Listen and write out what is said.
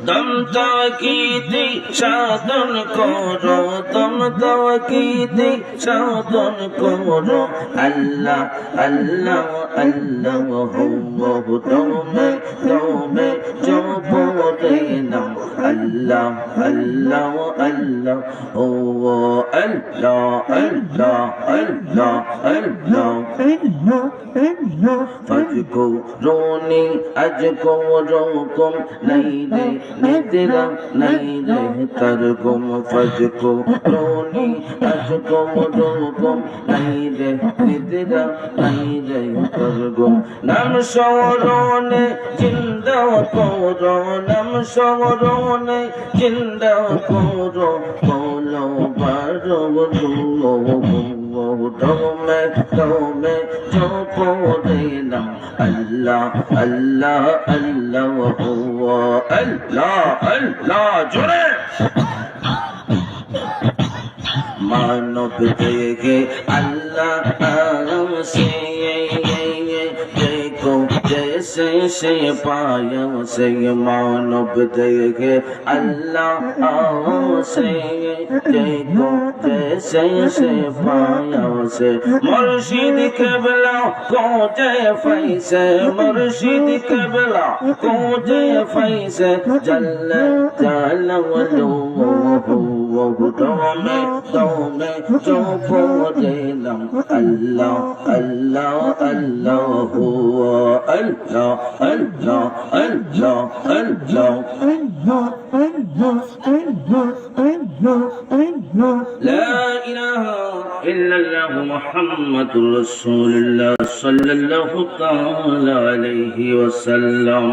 দম তাওকীদি সাধন করো, দম তাওকীদি সাধন করো। আল্লাহ আল্লাহ আল্লাহ হু দমে দমে জপরে নাম। আল্লাহ আল্লাহ আল্লাহ হু আল্লাহ আল্লাহ আল্লাহ আল্লাহ। ফাজকুরুনি আযকুরুকুম নাই রে নিদ্রা নাই রে তারকুম। ফাজকুরুনি আযকুরুকুম নাই রে নিদ্রা নাই রে তারকুম। নাম স্মরণে জিন্দা করো, নাম স্মরণে জিন্দা করো। বলো বারো দমে দমে জপরে নাম। আল্লাহ আল্লাহ আল্লাহ আল্লাহ আল্লাহ জোরে। মানব থেকে আল্লাহ আরাম সে देखो जैसे से पाया से। मानव देखे अल्लाह से देखो जैसे से पाया से। मुर्शिद क़िबला को जय फैसे, मुर्शिद क़िबला को जय फैसे। जल जलावलो दमे दमे जपरे नाम। अल्लाह अल्लाह अल्लाह Allah Allah Allah Allah La ilaha illallah Muhammadur Rasulullah sallallahu ta'ala alayhi wa sallam.